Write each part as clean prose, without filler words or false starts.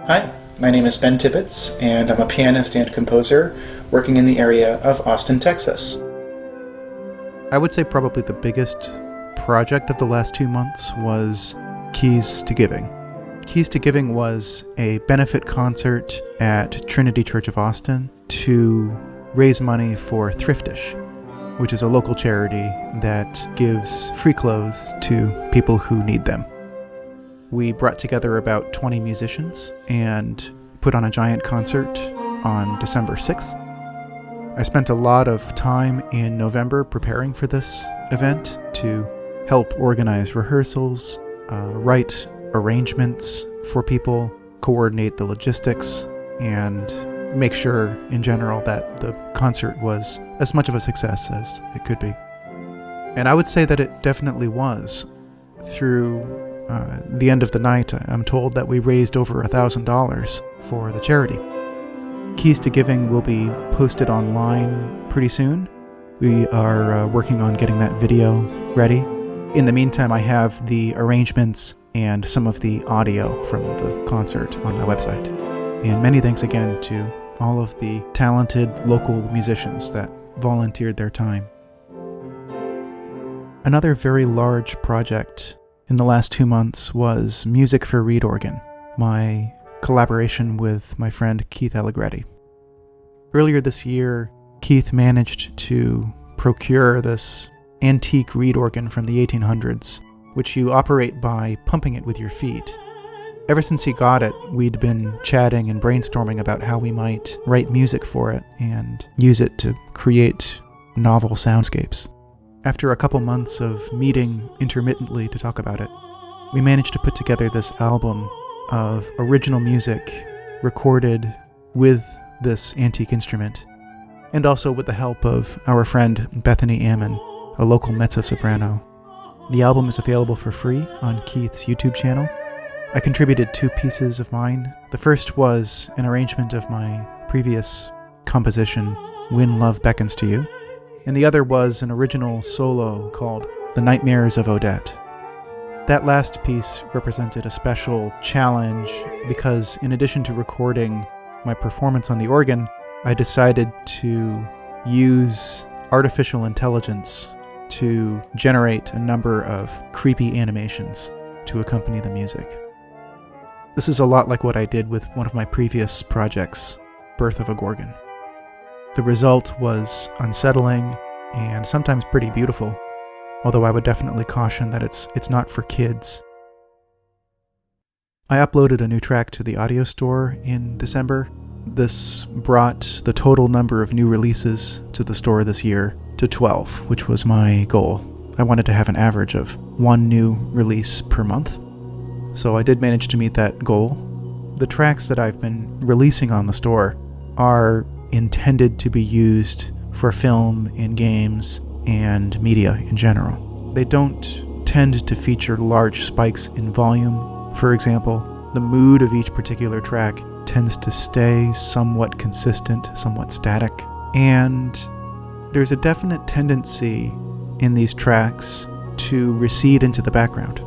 Hi, my name is Ben Tibbetts, and I'm a pianist and composer working in the area of Austin, Texas. I would say probably the biggest project of the last 2 months was Keys to Giving. Keys to Giving was a benefit concert at Trinity Church of Austin to raise money for Thriftish, which is a local charity that gives free clothes to people who need them. We brought together about 20 musicians and put on a giant concert on December 6th. I spent a lot of time in November preparing for this event to help organize rehearsals, write arrangements for people, coordinate the logistics, and make sure in general that the concert was as much of a success as it could be. And I would say that it definitely was. Through the end of the night, I'm told that we raised over $1,000 for the charity. Keys to Giving will be posted online pretty soon. We are working on getting that video ready. In the meantime, I have the arrangements and some of the audio from the concert on my website. And many thanks again to all of the talented local musicians that volunteered their time. Another very large project in the last 2 months was Music for Reed Organ, my collaboration with my friend Keith Allegretti. Earlier this year, Keith managed to procure this antique reed organ from the 1800s, which you operate by pumping it with your feet. Ever since he got it, we'd been chatting and brainstorming about how we might write music for it and use it to create novel soundscapes. After a couple months of meeting intermittently to talk about it, we managed to put together this album of original music recorded with this antique instrument, and also with the help of our friend Bethany Ammon, a local mezzo-soprano. The album is available for free on Keith's YouTube channel. I contributed 2 pieces of mine. The first was an arrangement of my previous composition, When Love Beckons to You, and the other was an original solo called The Nightmares of Odette. That last piece represented a special challenge because in addition to recording my performance on the organ, I decided to use artificial intelligence to generate a number of creepy animations to accompany the music. This is a lot like what I did with one of my previous projects, Birth of a Gorgon. The result was unsettling and sometimes pretty beautiful, although I would definitely caution that it's not for kids. I uploaded a new track to the audio store in December. This brought the total number of new releases to the store this year to 12, which was my goal. I wanted to have an average of 1 new release per month, so I did manage to meet that goal. The tracks that I've been releasing on the store are intended to be used for film and games and media in general. They don't tend to feature large spikes in volume. For example, the mood of each particular track tends to stay somewhat consistent, somewhat static, and there's a definite tendency in these tracks to recede into the background.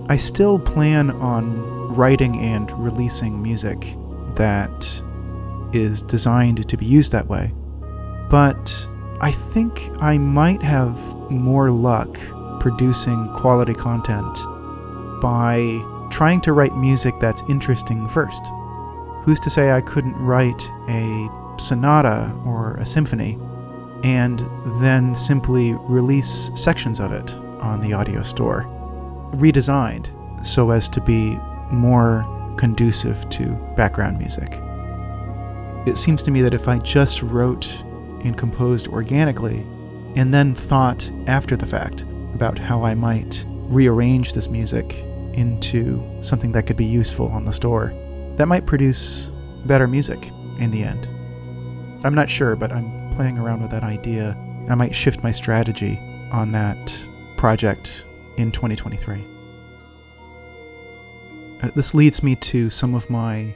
I still plan on writing and releasing music that is designed to be used that way, but I think I might have more luck producing quality content by trying to write music that's interesting first. Who's to say I couldn't write a sonata or a symphony and then simply release sections of it on the audio store, redesigned so as to be more conducive to background music. It seems to me that if I just wrote and composed organically and then thought after the fact about how I might rearrange this music into something that could be useful on the store, that might produce better music in the end. I'm not sure, but I'm playing around with that idea. I might shift my strategy on that project in 2023. This leads me to some of my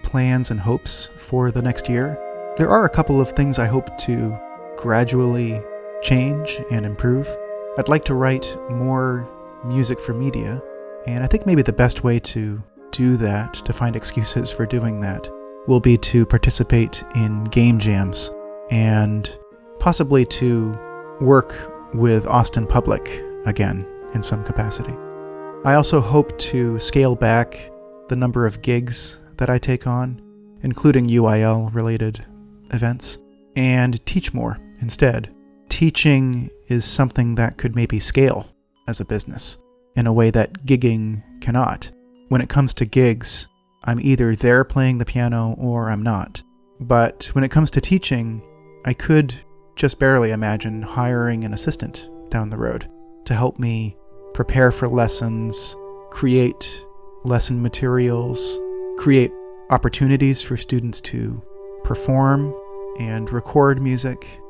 plans and hopes for the next year. There are a couple of things I hope to gradually change and improve. I'd like to write more music for media, and I think maybe the best way to do that, to find excuses for doing that, will be to participate in game jams and possibly to work with Austin Public again in some capacity. I also hope to scale back the number of gigs that I take on, including UIL-related events, and teach more instead. Teaching is something that could maybe scale as a business in a way that gigging cannot. When it comes to gigs, I'm either there playing the piano or I'm not. But when it comes to teaching, I could just barely imagine hiring an assistant down the road to help me prepare for lessons, create lesson materials, create opportunities for students to perform and record music.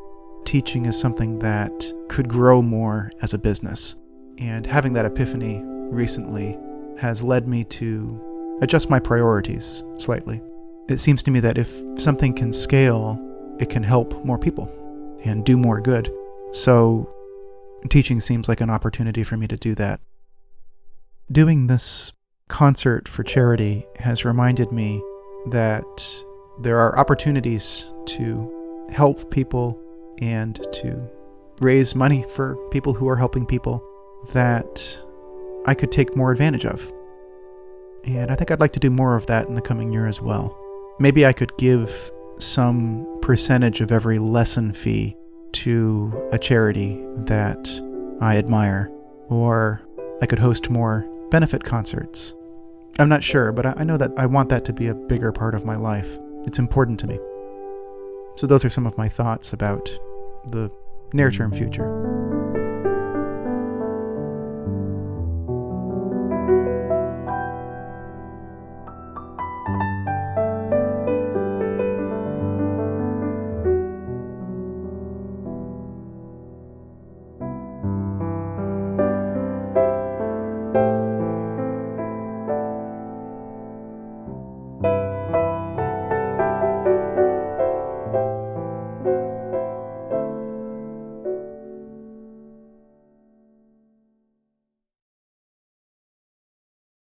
Teaching is something that could grow more as a business. And having that epiphany recently has led me to adjust my priorities slightly. It seems to me that if something can scale, it can help more people and do more good. So teaching seems like an opportunity for me to do that. Doing this concert for charity has reminded me that there are opportunities to help people and to raise money for people who are helping people that I could take more advantage of. And I think I'd like to do more of that in the coming year as well. Maybe I could give some percentage of every lesson fee to a charity that I admire, or I could host more benefit concerts. I'm not sure, but I know that I want that to be a bigger part of my life. It's important to me. So those are some of my thoughts about the near-term future.